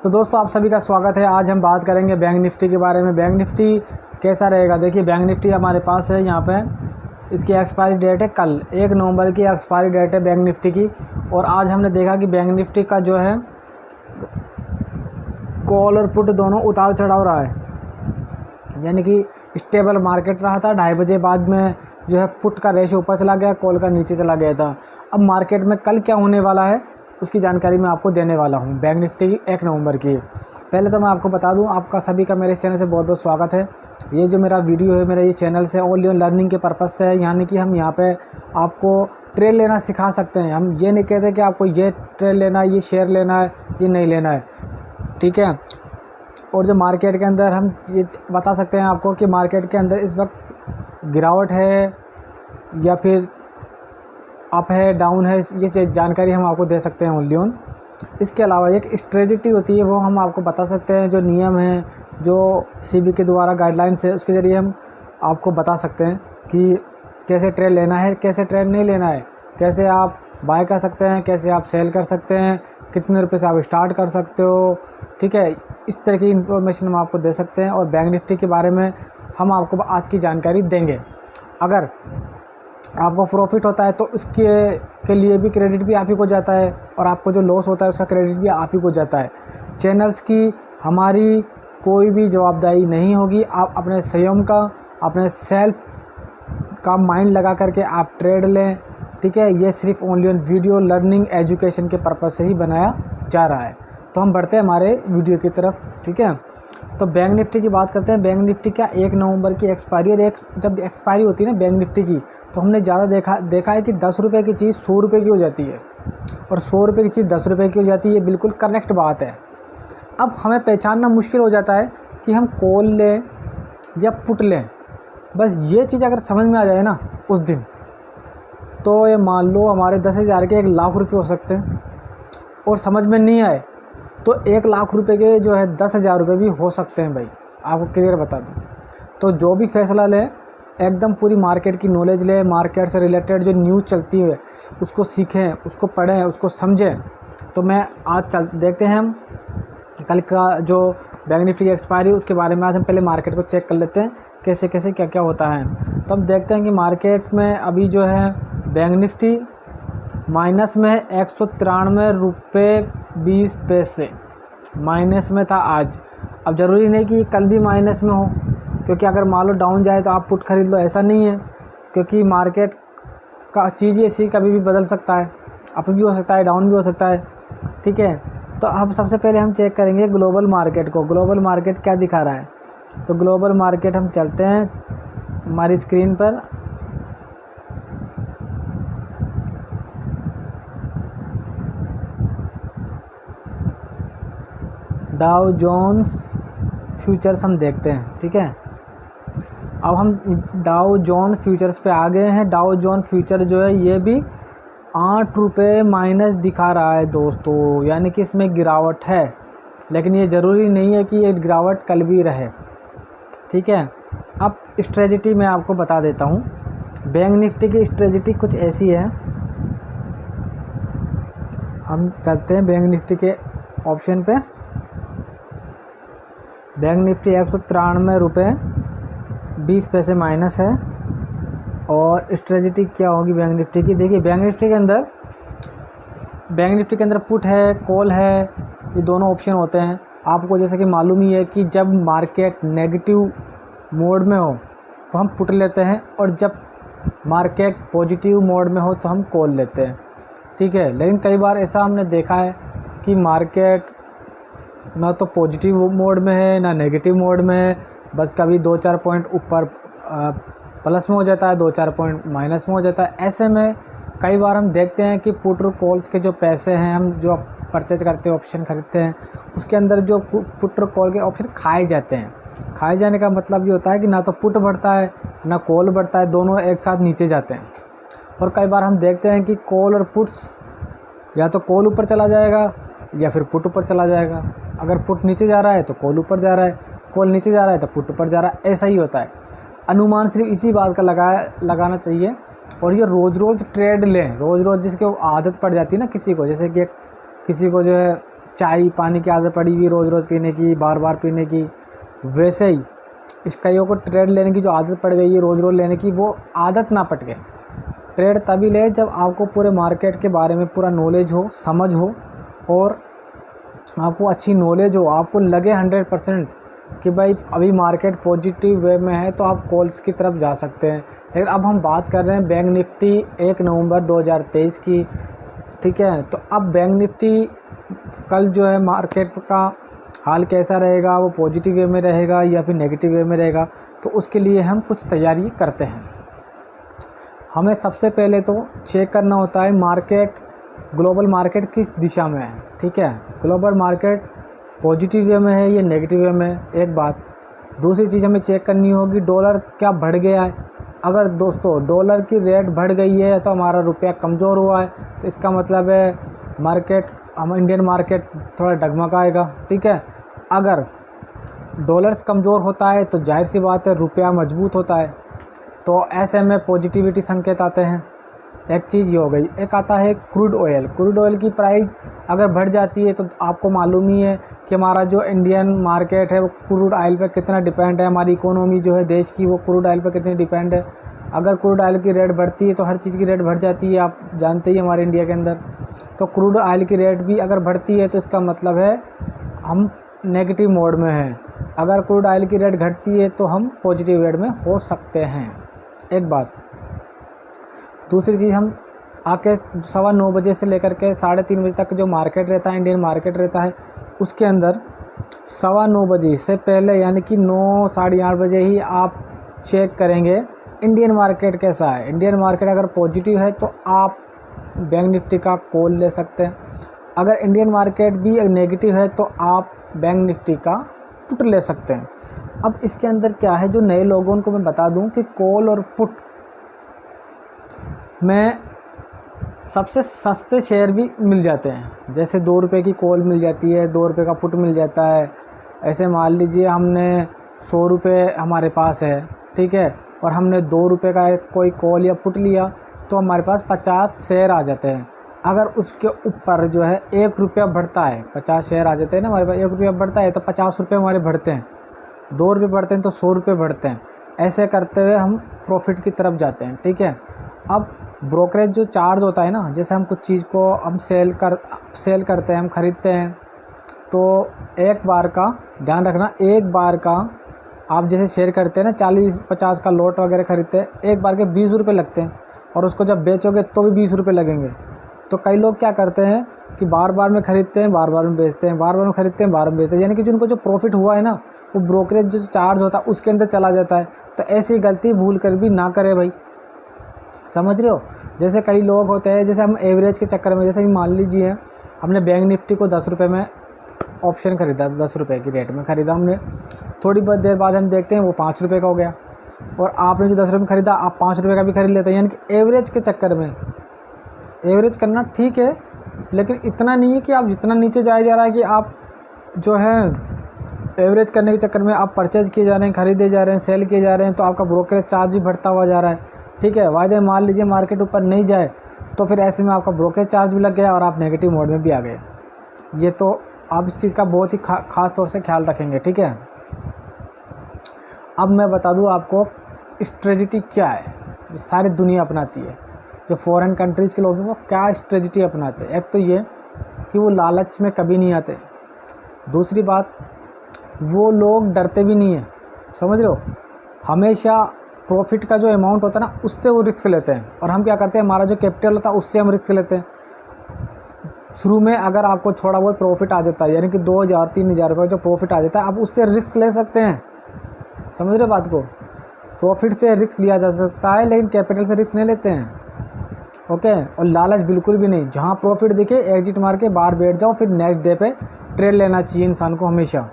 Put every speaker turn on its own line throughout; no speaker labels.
तो दोस्तों आप सभी का स्वागत है। आज हम बात करेंगे बैंक निफ्टी के बारे में। बैंक निफ्टी कैसा रहेगा, देखिए बैंक निफ्टी हमारे पास है यहाँ पे, इसकी एक्सपायरी डेट है कल 1 नवंबर की एक्सपायरी डेट है बैंक निफ्टी की। और आज हमने देखा कि बैंक निफ्टी का जो है कॉल और पुट दोनों उतार चढ़ाव रहा है, यानी कि स्टेबल मार्केट रहा था। 2:30 बजे बाद में जो है पुट का रेशो ऊपर चला गया, कॉल का नीचे चला गया था। अब मार्केट में कल क्या होने वाला है उसकी जानकारी मैं आपको देने वाला हूं बैंक निफ्टी की 1 नवंबर की। पहले तो मैं आपको बता दूं, आपका सभी का मेरे इस चैनल से बहुत बहुत स्वागत है। ये जो मेरा वीडियो है, मेरा ये चैनल से ओनली लर्निंग के पर्पज़ से है, यानी कि हम यहाँ पे आपको ट्रेड लेना सिखा सकते हैं। हम ये नहीं कहते कि आपको ये ट्रेड लेना है, ये शेयर लेना है, ये नहीं लेना है, ठीक है। और जो मार्केट के अंदर हम ये बता सकते हैं आपको कि मार्केट के अंदर इस वक्त गिरावट है या फिर अप है, डाउन है, ये जानकारी हम आपको दे सकते हैं ओनली ऑन। इसके अलावा एक स्ट्रेटजी होती है, वो हम आपको बता सकते हैं। जो नियम है, जो सीबी के द्वारा गाइडलाइंस है, उसके ज़रिए हम आपको बता सकते हैं कि कैसे ट्रेड लेना है, कैसे ट्रेड नहीं लेना है, कैसे आप बाय कर सकते हैं, कैसे आप सेल कर सकते हैं, कितने रुपए से आप स्टार्ट कर सकते हो, ठीक है। इस तरह की इन्फॉर्मेशन हम आपको दे सकते हैं। और बैंक निफ्टी के बारे में हम आपको आज की जानकारी देंगे। अगर आपको प्रॉफिट होता है तो उसके के लिए भी क्रेडिट भी आप ही को जाता है, और आपको जो लॉस होता है उसका क्रेडिट भी आप ही को जाता है। चैनल्स की हमारी कोई भी जवाबदारी नहीं होगी। आप अपने संयम का, अपने सेल्फ का माइंड लगा करके आप ट्रेड लें, ठीक है। ये सिर्फ only on video learning education के पर्पज़ से ही बनाया जा रहा है। तो हम बढ़ते हैं हमारे वीडियो की तरफ, ठीक है। तो बैंक निफ्टी की बात करते हैं। बैंक निफ्टी क्या 1 नवंबर की एक्सपायरी, और जब एक्सपायरी होती है ना बैंक निफ्टी की, तो हमने ज़्यादा देखा है कि 10 रुपये की चीज़ 100 रुपये की हो जाती है, और 100 रुपये की चीज़ 10 रुपये की हो जाती है। ये बिल्कुल करेक्ट बात है। अब हमें पहचानना मुश्किल हो जाता है कि हम कॉल लें या पुट लें। बस ये चीज़ अगर समझ में आ जाए ना उस दिन, तो ये मान लो हमारे 10,000 के 1,00,000 रुपये हो सकते हैं। और समझ में नहीं आए तो 1,00,000 रुपये के जो है 10,000 रुपये भी हो सकते हैं भाई, आपको क्लियर बता दूँ। तो जो भी फैसला लें एकदम पूरी मार्केट की नॉलेज लें, मार्केट से रिलेटेड जो न्यूज़ चलती है उसको सीखें, उसको पढ़ें, उसको समझें। तो मैं आज देखते हैं हम कल का जो बैंक निफ्टी की एक्सपायरी, उसके बारे में आज हम पहले मार्केट को चेक कर लेते हैं कैसे कैसे क्या क्या होता है। तो हम देखते हैं कि मार्केट में अभी जो है बैंक निफ्टी माइनस में है, 193 रुपये 20 पैसे माइनस में था आज। अब ज़रूरी नहीं कि कल भी माइनस में हो, क्योंकि अगर मान लो डाउन जाए तो आप पुट खरीद लो, ऐसा नहीं है। क्योंकि मार्केट का चीज़ ऐसी कभी भी बदल सकता है, अप भी हो सकता है, डाउन भी हो सकता है, ठीक है। तो अब सबसे पहले हम चेक करेंगे ग्लोबल मार्केट को। ग्लोबल मार्केट क्या दिखा रहा है, तो ग्लोबल मार्केट हम चलते हैं हमारी स्क्रीन पर। डाउ जोन्स फ्यूचर्स हम देखते हैं, ठीक है। अब हम डाउ जोन फ्यूचर्स पे आ गए हैं। डाउ जोन फ्यूचर जो है ये भी 8 रुपये माइनस दिखा रहा है दोस्तों, यानी कि इसमें गिरावट है। लेकिन ये ज़रूरी नहीं है कि ये गिरावट कल भी रहे, ठीक है। अब स्ट्रेटजी मैं आपको बता देता हूँ। बैंक निफ्टी की स्ट्रेटजी कुछ ऐसी है। हम चलते हैं बैंक निफ्टी के ऑप्शन पे। बैंक निफ्टी 193 रुपये 20 पैसे माइनस है। और स्ट्रेटजी क्या होगी बैंक निफ्टी की, देखिए बैंक निफ्टी के अंदर पुट है, कॉल है, ये दोनों ऑप्शन होते हैं। आपको जैसे कि मालूम ही है कि जब मार्केट नेगेटिव मोड में हो तो हम पुट लेते हैं, और जब मार्केट पॉजिटिव मोड में हो तो हम कॉल लेते हैं, ठीक है। लेकिन कई बार ऐसा हमने देखा है कि मार्केट ना तो पॉजिटिव मोड में है ना नेगेटिव मोड में है, बस कभी 2-4 पॉइंट ऊपर प्लस में हो जाता है, 2-4 पॉइंट माइनस में हो जाता है। ऐसे में कई बार हम देखते हैं कि पुट और कॉल्स के जो पैसे हैं, हम जो परचेज करते हैं, ऑप्शन खरीदते हैं, उसके अंदर जो पुट और कॉल के ऑप्शन खाए जाते हैं। खाए जाने का मतलब ये होता है कि ना तो पुट बढ़ता है ना कॉल बढ़ता है, दोनों एक साथ नीचे जाते हैं। और कई बार हम देखते हैं कि कॉल और पुट्स, या तो कॉल ऊपर चला जाएगा या फिर पुट ऊपर चला जाएगा। अगर पुट नीचे जा रहा है तो कॉल ऊपर जा रहा है, कॉल नीचे जा रहा है तो पुट ऊपर जा रहा है, ऐसा ही होता है। अनुमान सिर्फ इसी बात का लगाना चाहिए। और ये रोज़ रोज़ ट्रेड लें, रोज़ रोज़ जिसको आदत पड़ जाती है ना किसी को, जैसे कि किसी को जो है चाय पानी की आदत पड़ी हुई रोज़ रोज़ पीने की, बार बार पीने की, वैसे ही इस कईयों को ट्रेड लेने की जो आदत पड़ गई है रोज़ रोज़ लेने की, वो आदत ना पटके। ट्रेड तभी ले जब आपको पूरे मार्केट के बारे में पूरा नॉलेज हो, समझ हो, और आपको अच्छी नॉलेज हो, आपको लगे 100% कि भाई अभी मार्केट पॉजिटिव वे में है, तो आप कॉल्स की तरफ जा सकते हैं। लेकिन अब हम बात कर रहे हैं बैंक निफ्टी 1 नवंबर 2023 की, ठीक है। तो अब बैंक निफ्टी कल जो है मार्केट का हाल कैसा रहेगा, वो पॉजिटिव वे में रहेगा या फिर नेगेटिव वे में रहेगा, तो उसके लिए हम कुछ तैयारी करते हैं। हमें सबसे पहले तो चेक करना होता है मार्केट, ग्लोबल मार्केट किस दिशा में है, ठीक है। ग्लोबल मार्केट पॉजिटिव वे में है या नेगेटिव वे में, एक बात। दूसरी चीज़ हमें चेक करनी होगी डॉलर क्या बढ़ गया है। अगर दोस्तों डॉलर की रेट बढ़ गई है तो हमारा रुपया कमज़ोर हुआ है, तो इसका मतलब है मार्केट, हम इंडियन मार्केट थोड़ा डगमगाएगा, ठीक है। अगर डॉलर्स कमज़ोर होता है तो जाहिर सी बात है रुपया मजबूत होता है, तो ऐसे में पॉजिटिविटी संकेत आते हैं। एक चीज़ ये हो गई। एक आता है क्रूड ऑयल। क्रूड ऑयल की प्राइस अगर बढ़ जाती है तो आपको मालूम ही है कि हमारा जो इंडियन मार्केट है वो क्रूड ऑयल पे कितना डिपेंड है, हमारी इकोनॉमी जो है देश की वो क्रूड ऑयल पे कितनी डिपेंड है। अगर क्रूड ऑयल की रेट बढ़ती है तो हर चीज़ की रेट बढ़ जाती है, आप जानते ही हमारे इंडिया के अंदर। तो क्रूड ऑयल की रेट भी अगर बढ़ती है तो इसका मतलब है हम नेगेटिव मोड में हैं। अगर क्रूड ऑयल की रेट घटती है तो हम पॉजिटिव रेट में हो सकते हैं, एक बात। दूसरी चीज़, हम आके 9:15 बजे से लेकर के 3:30 बजे तक जो मार्केट रहता है, इंडियन मार्केट रहता है, उसके अंदर 9:15 बजे से पहले यानी कि 9 साढ़े 8 बजे ही आप चेक करेंगे इंडियन मार्केट कैसा है। इंडियन मार्केट अगर पॉजिटिव है तो आप बैंक निफ्टी का कॉल ले सकते हैं। अगर इंडियन मार्केट भी नेगेटिव है तो आप बैंक निफ्टी का पुट ले सकते हैं। अब इसके अंदर क्या है, जो नए लोगों को मैं बता दूं कि कॉल और पुट में सबसे सस्ते शेयर भी मिल जाते हैं। जैसे 2 रुपये की कॉल मिल जाती है, 2 रुपये का पुट मिल जाता है। ऐसे मान लीजिए हमने 100 रुपये हमारे पास है, ठीक है, और हमने 2 रुपये का कोई कॉल या पुट लिया तो हमारे पास 50 शेयर आ जाते हैं। अगर उसके ऊपर जो है 1 रुपया बढ़ता है, 50 शेयर आ जाते हैं ना हमारे पास, 1 रुपया बढ़ता है तो 50 रुपये हमारे बढ़ते हैं, 2 रुपये बढ़ते हैं तो 100 रुपये बढ़ते हैं। ऐसे करते हुए हम प्रॉफिट की तरफ जाते हैं, ठीक है। अब ब्रोकरेज जो चार्ज होता है ना, जैसे हम कुछ चीज़ को हम सेल करते हैं, हम ख़रीदते हैं, तो एक बार का ध्यान रखना, एक बार का आप जैसे शेयर करते हैं ना 40-50 का लॉट वगैरह ख़रीदते हैं, एक बार के 20 रुपये लगते हैं, और उसको जब बेचोगे तो भी 20 रुपये लगेंगे। तो कई लोग क्या करते हैं कि बार बार में ख़रीदते हैं, बार बार में बेचते हैं, बार बार में ख़रीदते हैं, बार बार में बेचते हैं, यानी कि जिनको जो प्रॉफिट हुआ है ना वो ब्रोकरेज जो चार्ज होता है उसके अंदर चला जाता है। तो ऐसी गलती भूल कर भी ना करें भाई, समझ रहे हो। जैसे कई लोग होते हैं, जैसे हम एवरेज के चक्कर में, जैसे मान लीजिए हमने बैंक निफ्टी को 10 रुपये में ऑप्शन ख़रीदा, 10 रुपये की रेट में ख़रीदा हमने, थोड़ी बहुत देर बाद हम देखते हैं वो 5 रुपये का हो गया, और आपने जो 10 रुपये में ख़रीदा आप 5 रुपये का भी खरीद लेते हैं। यानी कि एवरेज के चक्कर में, एवरेज करना ठीक है लेकिन इतना नहीं है कि आप जितना नीचे जाया जा रहा है कि आप जो है एवरेज करने के चक्कर में आप परचेज़ किए जा रहे हैं, ख़रीदे जा रहे हैं, सेल किए जा रहे हैं, तो आपका ब्रोकरेज चार्ज भी बढ़ता हुआ जा रहा है, ठीक है। वायदे मान लीजिए मार्केट ऊपर नहीं जाए तो फिर ऐसे में आपका ब्रोकरेज चार्ज भी लग गया और आप नेगेटिव मोड में भी आ गए। ये तो आप इस चीज़ का बहुत ही ख़ास तौर से ख्याल रखेंगे, ठीक है। अब मैं बता दूं आपको स्ट्रेटजी क्या है जो सारी दुनिया अपनाती है, जो फॉरेन कंट्रीज़ के लोग हैं वो क्या स्ट्रेटजी अपनाते हैं। एक तो ये कि वो लालच में कभी नहीं आते, दूसरी बात वो लोग डरते भी नहीं हैं, समझ रहे हो। हमेशा प्रॉफिट का जो अमाउंट होता है ना उससे वो रिस्क लेते हैं, और हम क्या करते हैं, हमारा जो कैपिटल होता है उससे हम रिस्क लेते हैं। शुरू में अगर आपको थोड़ा बहुत प्रॉफिट आ जाता है, यानी कि 2000-3000 रुपये जो प्रॉफिट आ जाता है, आप उससे रिस्क ले सकते हैं, समझ रहे बात को। प्रॉफिट से रिस्क लिया जा सकता है लेकिन कैपिटल से रिस्क नहीं लेते हैं, ओके। और लालच बिल्कुल भी नहीं, जहाँ प्रॉफिट दिखे एग्जिट मार के बाहर बैठ जाओ, फिर नेक्स्ट डे पे ट्रेड लेना चाहिए इंसान को हमेशा।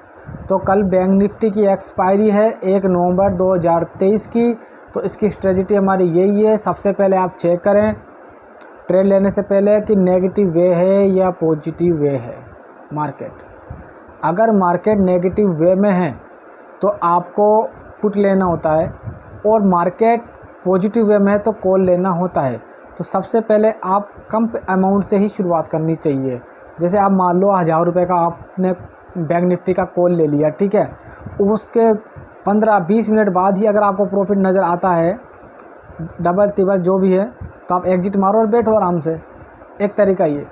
तो कल बैंक निफ्टी की एक्सपायरी है 1 नवंबर 2023 की, तो इसकी स्ट्रेटजी हमारी यही है। सबसे पहले आप चेक करें ट्रेड लेने से पहले कि नेगेटिव वे है या पॉजिटिव वे है मार्केट। अगर मार्केट नेगेटिव वे में है तो आपको पुट लेना होता है, और मार्केट पॉजिटिव वे में है तो कॉल लेना होता है। तो सबसे पहले आप कम अमाउंट से ही शुरुआत करनी चाहिए। जैसे आप मान लो 1000 रुपये का आपने बैंक निफ्टी का कॉल ले लिया, ठीक है, उसके 15-20 मिनट बाद ही अगर आपको प्रॉफिट नज़र आता है, डबल तिबल जो भी है, तो आप एग्जिट मारो और बैठो आराम से। एक तरीका ये।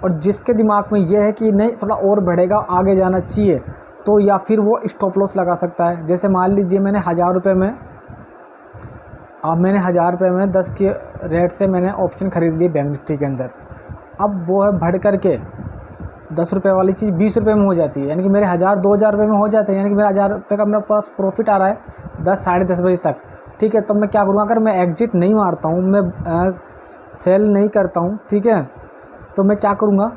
और जिसके दिमाग में ये है कि नहीं थोड़ा और बढ़ेगा, आगे जाना चाहिए, तो या फिर वो स्टॉप लॉस लगा सकता है। जैसे मान लीजिए मैंने 1000 रुपये में 10 के रेट से मैंने ऑप्शन ख़रीद लिए बैंक निफ्टी के अंदर। अब वो है बढ़ कर के 10 रुपये वाली चीज़ 20 रुपये में हो जाती है, यानी कि मेरे 1000-2000 रुपये में हो जाते हैं, यानी कि मेरा 1000 रुपये का मेरे पास प्रॉफिट आ रहा है 10 साढ़े 10 बजे तक, ठीक है। तो मैं क्या करूँगा, अगर मैं एग्जिट नहीं मारता हूँ, मैं सेल नहीं करता हूँ, ठीक है, तो मैं क्या करूँगा,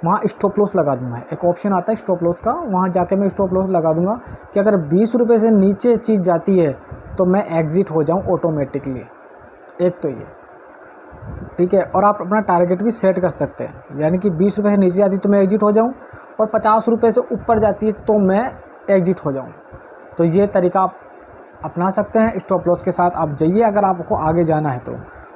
वहाँ स्टॉप लॉस लगा दूँगा। एक ऑप्शन आता है स्टॉप लॉस का, वहाँ जाके मैं स्टॉप लॉस लगा दूँगा कि अगर 20 रुपये से नीचे चीज़ जाती है तो मैं एग्ज़िट हो जाऊँ ऑटोमेटिकली। एक तो ये, ठीक है। और आप अपना टारगेट भी सेट कर सकते हैं, यानी कि 20 रुपये से नीचे जाती है तो मैं एग्ज़िट हो जाऊँ, और 50 रुपये से ऊपर जाती है तो मैं एग्ज़िट हो जाऊँ। तो ये तरीका आप अपना सकते हैं। स्टॉप लॉस के साथ आप जाइए अगर आपको आगे जाना है तो।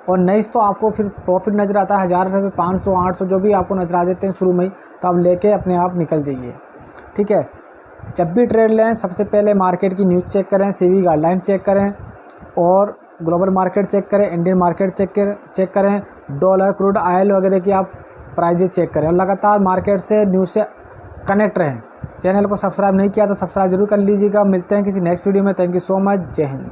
और नहीं तो आपको फिर प्रॉफिट नज़र आता है 1000 रुपये में 500-800 जो भी आपको नज़र आ जाते हैं शुरू में ही, तो आप लेके अपने आप निकल जाइए, ठीक है। जब भी ट्रेड लें सबसे पहले मार्केट की न्यूज़ चेक करें, सेबी गाइडलाइन चेक करें, और ग्लोबल मार्केट चेक करें, इंडियन मार्केट चेक करें, डॉलर, क्रूड ऑयल वगैरह की आप प्राइजेस चेक करें, और लगातार मार्केट से न्यूज़ से कनेक्ट रहें। चैनल को सब्सक्राइब नहीं किया तो सब्सक्राइब जरूर कर लीजिएगा। मिलते हैं किसी नेक्स्ट वीडियो में। Thank you so much. जय हिंद।